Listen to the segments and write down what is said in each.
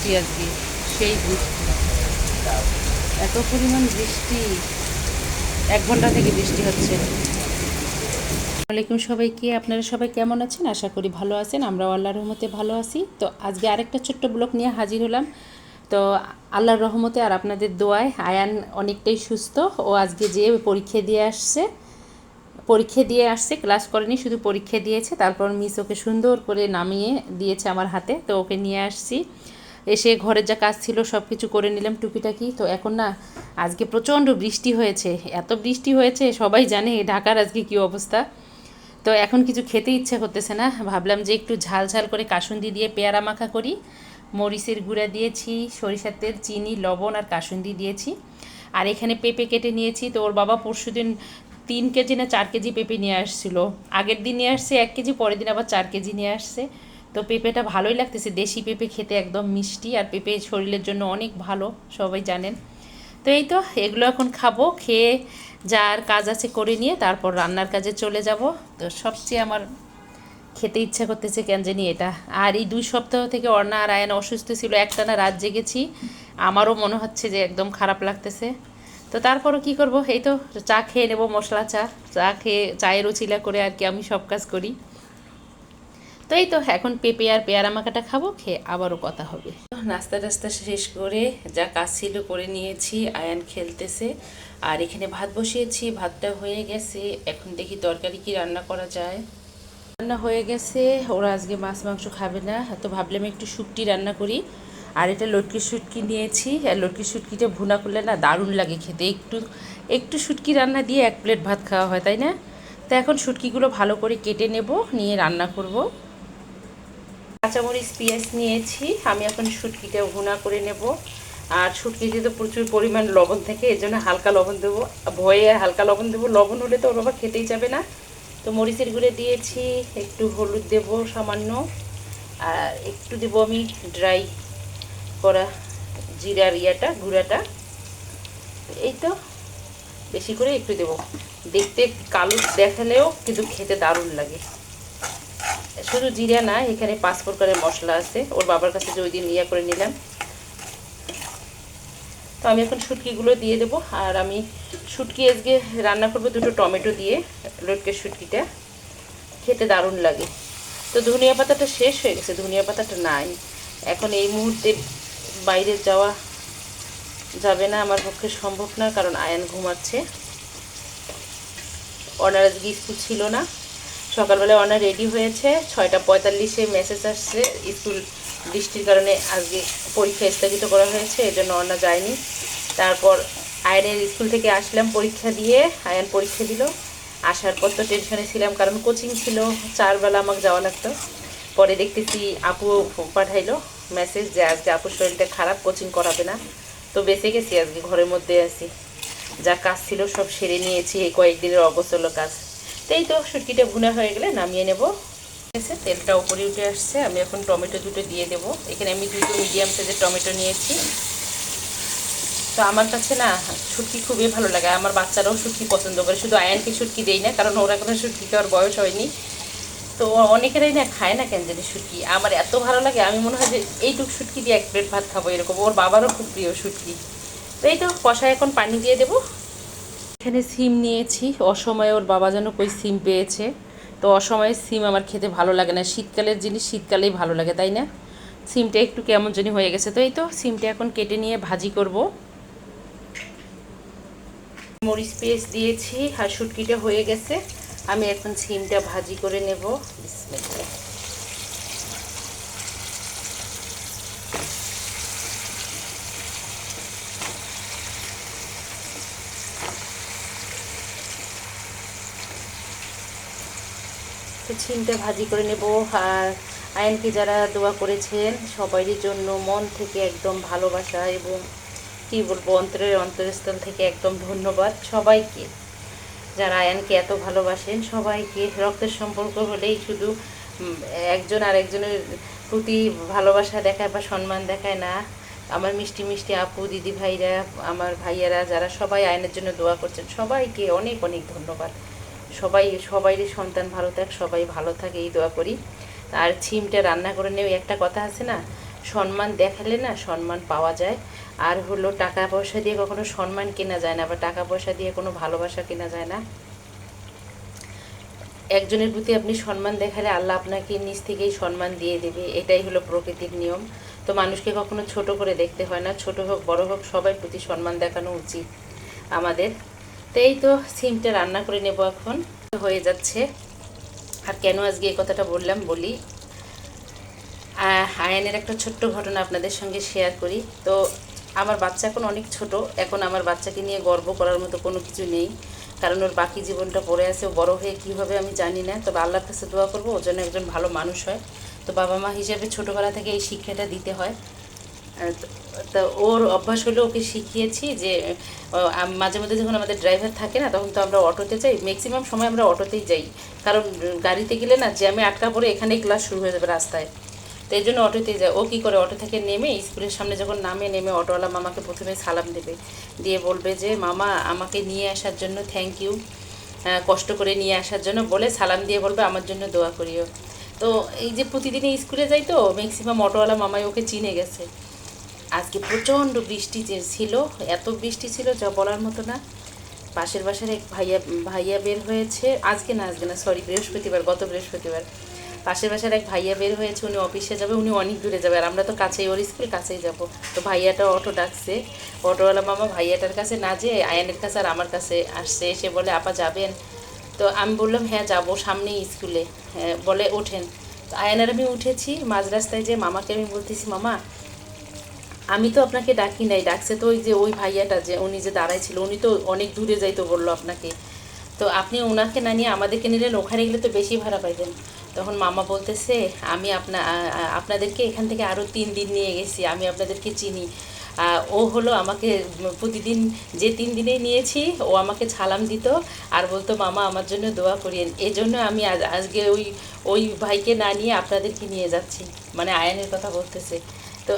বৃষ্টি আজকে, সেই বৃষ্টি, এত পরিমাণ বৃষ্টি, 1 ঘন্টা থেকে বৃষ্টি হচ্ছে। ওয়ালাইকুম সবাইকে, আপনারা সবাই কেমন আছেন? আশা করি ভালো আছেন। আমরাও আল্লাহর রহমতে ভালো আছি। তো আজকে আরেকটা ছোট্ট ব্লগ নিয়ে হাজির হলাম। তো আল্লাহর রহমতে আর আপনাদের দোয়ায় আয়ান অনেকটাই সুস্থ। ও আজকে যে পরীক্ষা দিয়ে আসছে, ক্লাস করেনি, শুধু পরীক্ষা দিয়েছে। তারপর মিস ওকে সুন্দর করে নামিয়ে দিয়েছে আমার হাতে। তো ওকে নিয়ে আসছি, এসে ঘরের যা কাজ ছিল সব কিছু করে নিলাম টুকিটাকি। তো এখন না, আজকে প্রচণ্ড বৃষ্টি হয়েছে, এত বৃষ্টি হয়েছে, সবাই জানে ঢাকার আজকে কী অবস্থা। তো এখন কিছু খেতে ইচ্ছা করতেছে না, ভাবলাম যে একটু ঝাল ঝাল করে কাসুন্দি দিয়ে পেয়ারা মাখা করি। মরিচের গুঁড়া দিয়েছি, সরিষার তেল, চিনি, লবণ আর কাসুন্দি দিয়েছি। আর এখানে পেঁপে কেটে নিয়েছি। তো ওর বাবা পরশুদিন 3 কেজি না 4 কেজি পেঁপে নিয়ে আসছিল। আগের দিন নিয়ে আসছে 1 কেজি, পরের দিন আবার 4 কেজি নিয়ে আসছে। তো পেঁপেটা ভালোই লাগতেছে, দেশি পেঁপে খেতে একদম মিষ্টি, আর পেঁপে শরীরের জন্য অনেক ভালো, সবাই জানেন। তো এই তো এগুলো এখন খাবো, খেয়ে যার কাজ আছে করে নিয়ে তারপর রান্নার কাজে চলে যাব। তো সবচেয়ে আমার খেতে ইচ্ছা করতেছে কেন জানি এটা। আর এই 2 সপ্তাহ থেকে অর্ণা আর আয়ন অসুস্থ ছিল, একটানা রাত জেগেছি, আমারও মনে হচ্ছে যে একদম খারাপ লাগতেছে। তো তারপরও কী করব, এই তো চা খেয়ে নেব, মশলা চা। চা খেয়ে চায়ের উচিলা করে আর কি আমি সব কাজ করি। তো এই তো এখন পেঁপে আর পেয়ারা মাখাটা খাবো, খেয়ে আবারও কথা হবে। নাস্তা টাস্তা শেষ করে যা কাজ ছিল করে নিয়েছি, আয়ান খেলতেছে। আর এখানে ভাত বসিয়েছি, ভাতটা হয়ে গেছে। এখন দেখি তরকারি কি রান্না করা যায়। রান্না হয়ে গেছে, ওরা আজকে মাছ মাংস খাবে না, তো ভাবলাম একটু শুটকি রান্না করি। আর এটা লটকির শুটকি নিয়েছি, আর লটকির শুটকিটা ভুনা করলে না দারুণ লাগে খেতে। একটু একটু শুটকি রান্না দিয়ে 1 প্লেট ভাত খাওয়া হয়, তাই না? তো এখন শুটকিগুলো ভালো করে কেটে নেব, নিয়ে রান্না করব। কাঁচামরিচ পেঁয়াজ নিয়েছি, আমি এখন শুটকিটা ভুনা করে নেব। আর শুটকিতে তো প্রচুর পরিমাণ লবণ থাকে, এর জন্য হালকা লবণ দেবো, ভয়ে হালকা লবণ দেবো। লবণ হলে তো ওর বাবা খেতেই যাবে না। তো মরিচের গুঁড়ো দিয়েছি, একটু হলুদ দেব সামান্য, আর একটু দেবো আমি ড্রাই করা জিরার গুঁড়াটা। এই তো বেশি করে একটু দেবো, দেখতে কালো দেখালেও কিন্তু খেতে দারুণ লাগে। শুধু জিরা না, এখানে 5 প্রকারের মশলা আছে, ওর বাবার কাছে যে ওই দিন করে নিলাম। তো আমি এখন শুটকিগুলো দিয়ে দেবো। আর আমি শুটকি আজকে রান্না করবো 2টো টমেটো দিয়ে, লটকের শুটকিটা খেতে দারুণ লাগে। তো ধনিয়া পাতাটা শেষ হয়ে গেছে, ধনিয়া পাতাটা নাই। এখন এই মুহূর্তে বাইরে যাওয়া যাবে না, আমার পক্ষে সম্ভব না, কারণ আয়ান ঘুমাচ্ছে। অনার আজকে স্কুল ছিল না, সকালবেলায় অনার রেডি হয়েছে, 6টা 45-এ মেসেজ আসছে স্কুল বৃষ্টির কারণে আজকে পরীক্ষা স্থগিত করা হয়েছে, এজন্য অনা যায়নি। তারপর আয়নের স্কুল থেকে আসলাম পরীক্ষা দিয়ে, আয়ান পরীক্ষা দিল। আসার পর তো টেনশনে ছিলাম, কারণ কোচিং ছিল, 4 বেলা আমাকে যাওয়া লাগতো। পরে দেখতেছি আপু পাঠাইলো মেসেজ যে আজকে আপুর শরীরটা খারাপ, কোচিং করাবে না। তো বেঁচে গেছি, আজকে ঘরের মধ্যে আছি, যা কাজ ছিল সব সেরে নিয়েছি, এই কয়েকদিনের অগোছলো কাজ। তো এই তো শুটকিটা ভুনা হয়ে গেলে নামিয়ে নেব। তেলটা উপরে উঠে আসছে, আমি এখন টমেটো 2টো দিয়ে দেবো। এখানে আমি 2টো মিডিয়াম সাইজের টমেটো নিয়েছি। তো আমার কাছে না শুটকি খুবই ভালো লাগে, আমার বাচ্চারাও শুটকি পছন্দ করে, শুধু আয়ানকে শুটকি দেই না, কারণ ওরা কোনো শুটকি খাওয়ার বয়স হয়নি। তো অনেকেরাই না খায় না কেন জানি শুটকি, আমার এত ভালো লাগে, আমি মনে হয় যে এইটুকু শুটকি দিয়ে 1 প্লেট ভাত খাবো এরকম। ওর বাবারও খুব প্রিয় শুটকি। তো এই তো কষায় এখন পানি দিয়ে দেবো। এখানে সিম নিয়েছি, অসময়ে ওর বাবা যেন কই সিম পেয়েছে। তো অসময়ে সিম আমার খেতে ভালো লাগে না, শীতকালের জিনিস শীতকালেই ভালো লাগে, তাই না? সিমটা একটু কেমন জানি হয়ে গেছে। তো এই তো সিমটা এখন কেটে নিয়ে ভাজি করব। মরিচ পেস্ট দিয়েছি, আর শুটকিটা হয়ে গেছে, আমি এখন সিমটা ভাজি করে নেব। বিসমিল্লাহ। তো সিমটা ভাজি করে নেব। আর আয়নকে যারা দোয়া করেছেন সবারই জন্য মন থেকে একদম ভালোবাসা, এবং কী বলবো, অন্তরস্থল থেকে একদম ধন্যবাদ সবাইকে, যারা আয়ানকে এত ভালোবাসেন সবাইকে। রক্তের সম্পর্ক হলেই শুধু একজন আর একজনের প্রতি ভালোবাসা দেখায় বা সম্মান দেখায় না। আমার মিষ্টি মিষ্টি আপু, দিদি ভাইরা, আমার ভাইয়ারা যারা সবাই আয়নের জন্য দোয়া করছেন, সবাইকে অনেক অনেক ধন্যবাদ। সবাইয়ের সন্তান ভালো থাক, সবাই ভালো থাকে, এই দোয়া করি। আর সিমটা রান্না করে নেও, একটা কথা আছে না, সম্মান দেখালে না সম্মান পাওয়া যায়। আর হলো টাকা পয়সা দিয়ে কখনো সম্মান কেনা যায় না, বা টাকা পয়সা দিয়ে কোনো ভালোবাসা কেনা যায় না। একজনের প্রতি আপনি সম্মান দেখালে আল্লাহ আপনাকে নিজ থেকেই সম্মান দিয়ে দেবে, এটাই হলো প্রকৃতির নিয়ম। তো মানুষকে কখনো ছোট করে দেখতে হয় না, ছোট হোক বড় হোক সবাই প্রতি সম্মান দেখানো উচিত আমাদের। তো এই তো সিমটা রান্না করে নেব এখন, হয়ে যাচ্ছে। আর কেন আজকে এই কথাটা বললাম বলি, আয়ানের একটা ছোট্ট ঘটনা আপনাদের সঙ্গে শেয়ার করি। তো আমার বাচ্চা এখন অনেক ছোট, এখন আমার বাচ্চাকে নিয়ে গর্ব করার মতো কোনো কিছু নেই, কারণ ওর বাকি জীবনটা পড়ে আছে। ও বড় হয়ে কী হবে আমি জানি না, তবে আল্লাহর কাছে দোয়া করবো ওর জন্য একজন ভালো মানুষ হয়। তো বাবা মা হিসেবে ছোটোবেলা থেকে এই শিক্ষাটা দিতে হয়। তো ওর অভ্যাস হলো, ওকে শিখিয়েছি যে মাঝে মধ্যে যখন আমাদের ড্রাইভার থাকে না, তখন তো আমরা অটোতে যাই, ম্যাক্সিমাম সময় আমরা অটোতেই যাই, কারণ গাড়িতে গেলে না জ্যামে আটকা পড়ে এখানেই ক্লাস শুরু হয়ে যাবে রাস্তায়। তো এই জন্য অটোতে যায়। ও কী করে, অটো থেকে নেমে স্কুলের সামনে যখন নেমে অটোওয়ালা মামাকে প্রথমে সালাম দেবে, দিয়ে বলবে যে মামা আমাকে নিয়ে আসার জন্য থ্যাংক ইউ, কষ্ট করে নিয়ে আসার জন্য বলে সালাম দিয়ে বলবে আমার জন্য দোয়া করিও। তো এই যে প্রতিদিনই স্কুলে যাই, তো ম্যাক্সিমাম অটোওয়ালা মামাই ওকে চিনে গেছে। আজকে প্রচণ্ড বৃষ্টি ছিল, এত বৃষ্টি ছিল যা বলার মতো না। পাশের বাসার এক ভাইয়া বের হয়েছে, আজকে না সরি, বৃহস্পতিবার, গত বৃহস্পতিবার পাশের বাসার এক ভাইয়া বের হয়েছে, উনি অফিসে যাবে, উনি অনেক দূরে যাবে, আর আমরা তো কাছেই, ওর স্কুল কাছেই যাব। তো ভাইয়াটা অটো ডাকছে, অটোওয়ালা মামা ভাইয়াটার কাছে না যেয়ে আয়ানের কাছে আর আমার কাছে আসছে, এসে বলে আপা যাবেন? তো আমি বললাম হ্যাঁ যাবো, সামনেই স্কুলে। হ্যাঁ বলে ওঠেন। তো আয়ানের আমি উঠেছি, মাঝ রাস্তায় যে মামাকে আমি বলতেছি মামা আমি তো আপনাকে ডাকি নাই, ডাকছে তো ওই যে ওই ভাইয়াটা, যে উনি যে দাঁড়ায় ছিল, উনি তো অনেক দূরে যাইতো বললো আপনাকে, তো আপনি ওনাকে না নিয়ে আমাদেরকে নিলেন, ওখানে গেলে তো বেশি ভাড়া পাইতেন। তখন মামা বলতেছে আমি আপনাদেরকে এখান থেকে আরও 3 দিন নিয়ে গেছি, আমি আপনাদেরকে চিনি। ও হলো আমাকে প্রতিদিন, যে 3 দিনেই নিয়েছি ও আমাকে সালাম দিত আর বলতো মামা আমার জন্য দোয়া করিয়েন, এজন্য আমি আজকে ওই ভাইকে না নিয়ে আপনাদেরকে নিয়ে যাচ্ছি, মানে আয়ানের কথা বলতেছে। তো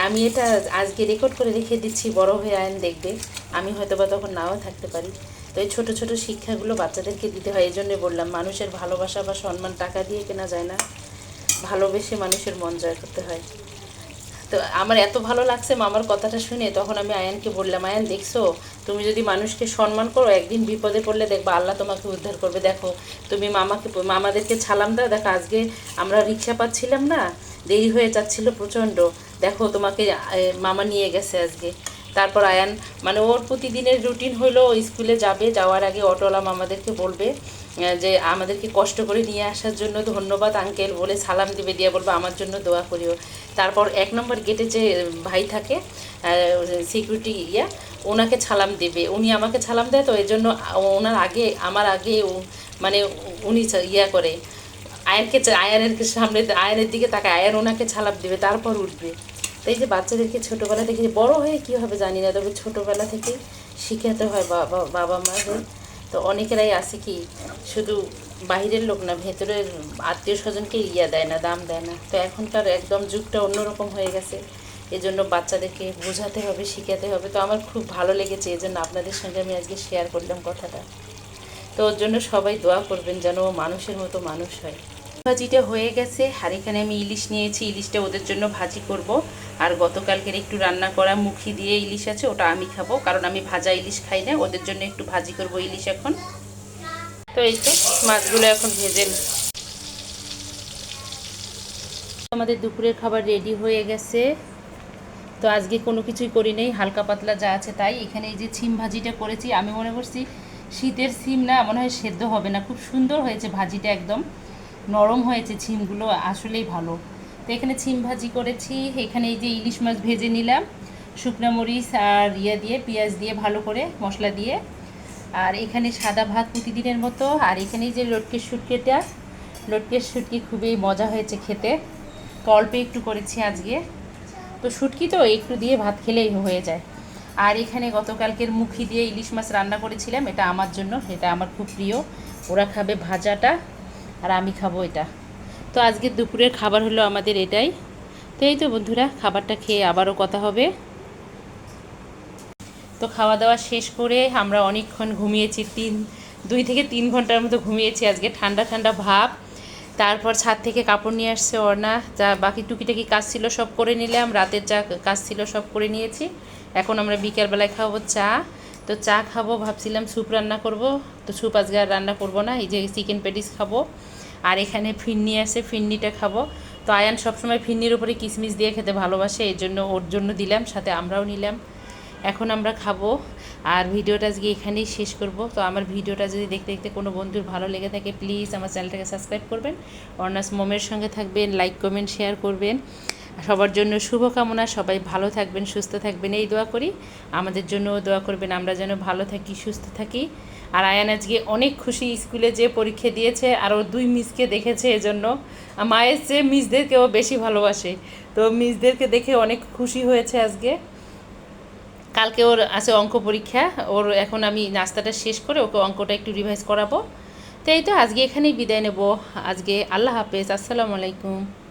আমি এটা আজকে রেকর্ড করে রেখে দিচ্ছি, বড় হয়ে আয়ন দেখবে, আমি হয়তো বা তখন নাও থাকতে পারি। তো এই ছোটো ছোটো শিক্ষাগুলো বাচ্চাদেরকে দিতে হয়। এই জন্যে বললাম মানুষের ভালোবাসা বা সম্মান টাকা দিয়ে কেনা যায় না, ভালোবেসে মানুষের মন জয় করতে হয়। তো আমার এত ভালো লাগছে মামার কথাটা শুনে, তখন আমি আয়ানকে বললাম আয়ান দেখছো, তুমি যদি মানুষকে সম্মান করো, একদিন বিপদে পড়লে দেখবা আল্লাহ তোমাকে উদ্ধার করবে। দেখো তুমি মামাদেরকে সালাম দাও, দেখো আজকে আমরা রিক্সা পাচ্ছিলাম না, দেরি হয়ে যাচ্ছিল প্রচণ্ড, দেখো তোমাকে মামা নিয়ে গেছে আজকে। তারপর আয়ান, মানে ওর প্রতিদিনের রুটিন হলো স্কুলে যাবে, যাওয়ার আগে অটোওয়ালা মামাদেরকে বলবে যে আমাদেরকে কষ্ট করে নিয়ে আসার জন্য ধন্যবাদ আঙ্কেল বলে সালাম দিবে, দিয়ে বলবে আমার জন্য দোয়া করিও। তারপর 1 নম্বর গেটে যে ভাই থাকে সিকিউরিটি ওনাকে সালাম দেবে, উনি আমাকে সালাম দেয়, তো এই জন্য ওনার আগে আমার আগে মানে উনি করে আয়ানের সামনে, আয়ানের দিকে তাকে আয়ান ওনাকে ছালাপ দিবে, তারপর উঠবে। তো এই যে বাচ্চাদেরকে ছোটোবেলা থেকে, বড় হয়ে কী হবে জানি না, তবে ছোটোবেলা থেকে শিখাতে হয় বাবা মাদের। তো অনেকেরাই আছে কি শুধু বাইরের লোক না, ভেতরের আত্মীয় স্বজনকে দেয় না, দাম দেয় না। তো এখনকার একদম যুগটা অন্যরকম হয়ে গেছে, এজন্য বাচ্চাদেরকে বোঝাতে হবে, শিখাতে হবে। তো আমার খুব ভালো লেগেছে, এজন্য আপনাদের সঙ্গে আমি আজকে শেয়ার করলাম কথাটা। তো ওর জন্য সবাই দোয়া করবেন যেন ও মানুষের মতো মানুষ হয়। ভাজিটা হয়ে গেছে, আর এখানে আমি ইলিশ নিয়েছি, ইলিশটা ওদের জন্য ভাজি করব। আর গতকালকের একটু রান্না করা মুখি দিয়ে ইলিশ আছে, ওটা আমি খাবো, কারণ আমি ভাজা ইলিশ খাই না। ওদের জন্য একটু ভাজি করব ইলিশ এখন। তো এই তো মাছগুলো এখন ভেজে আমাদের দুপুরের খাবার রেডি হয়ে গেছে। তো আজকে কোনো কিছুই করি নেই, হালকা পাতলা যা আছে তাই। এখানে এই যে সিম ভাজিটা করেছি, আমি মনে করছি শীতের সিম না, মনে হয় সেদ্ধ হবে না, খুব সুন্দর হয়েছে ভাজিটা, একদম নরম হয়েছে সিমগুলো, আসলেই ভালো। তো এখানে সিম ভাজি করেছি, এখানে এই যে ইলিশ মাছ ভেজে নিলাম শুকনো মরিচ আর দিয়ে পেঁয়াজ দিয়ে ভালো করে মশলা দিয়ে। আর এখানে সাদা ভাত প্রতিদিনের মতো। আর এখানে এই যে লটকের শুটকি খুবই মজা হয়েছে খেতে, তো অল্প একটু করেছি আজকে। তো শুটকি তো একটু দিয়ে ভাত খেলেই হয়ে যায়। আর এখানে গতকালকের মুখি দিয়ে ইলিশ মাছ রান্না করেছিলাম, এটা আমার জন্য, এটা আমার খুব প্রিয়। ওরা খাবে ভাজাটা আর আমি খাবো এটা। তো আজকে দুপুরের খাবার হলো আমাদের এটাই। তো এই তো বন্ধুরা, খাবারটা খেয়ে আবারও কথা হবে। তো খাওয়া দাওয়া শেষ করে আমরা অনেকক্ষণ ঘুমিয়েছি, 2 থেকে 3 ঘন্টার মতো ঘুমিয়েছি আজকে। ঠান্ডা ঠান্ডা ভাব, তারপর ছাদ থেকে কাপড় নিয়ে আসছে অর্ণা, যা বাকি টুকিটাকি কাজ ছিল সব করে নিলাম, রাতের যা কাজ ছিল সব করে নিয়েছি। এখন আমরা বিকেলবেলায় খাবো চা। তো চা খাবো, ভাবছিলাম স্যুপ রান্না করব, তো স্যুপ আজকে আর রান্না করবো না, এই যে চিকেন প্যাটিস খাবো। আর এখানে ফিরনি আছে, ফিরনিটা খাবো। তো আয়ান সবসময় ফিরনির উপরে কিশমিশ দিয়ে খেতে ভালোবাসে, এই জন্য ওর জন্য দিলাম, সাথে আমরাও নিলাম। এখন আমরা খাবো। আর ভিডিওটা আজকে এখানেই শেষ করব। তো আমার ভিডিওটা যদি দেখতে দেখতে কোনো বন্ধুর ভালো লেগে থাকে, প্লিজ আমার চ্যানেলটাকে সাবস্ক্রাইব করবেন, অর্ণাস মমের সঙ্গে থাকবেন, লাইক কমেন্ট শেয়ার করবেন। সবার জন্য শুভকামনা, সবাই ভালো থাকবেন, সুস্থ থাকবেন, এই দোয়া করি। আমাদের জন্যও দোয়া করবেন, আমরা যেন ভালো থাকি, সুস্থ থাকি। আর আয়ান আজকে অনেক খুশি, স্কুলে যে পরীক্ষা দিয়েছে আর ওর 2 মিসকে দেখেছে, এজন্য মায়ের চেয়ে মিসদেরকেও বেশি ভালোবাসে। তো মিসদেরকে দেখে অনেক খুশি হয়েছে আজকে। কালকে ওর আছে অঙ্ক পরীক্ষা, ওর এখন আমি নাস্তাটা শেষ করে ওকে অঙ্কটা একটু রিভাইজ করাবো। তো এই তো আজকে এখানেই বিদায় নেব। আজকে আল্লাহ হাফেজ, আসসালামু আলাইকুম।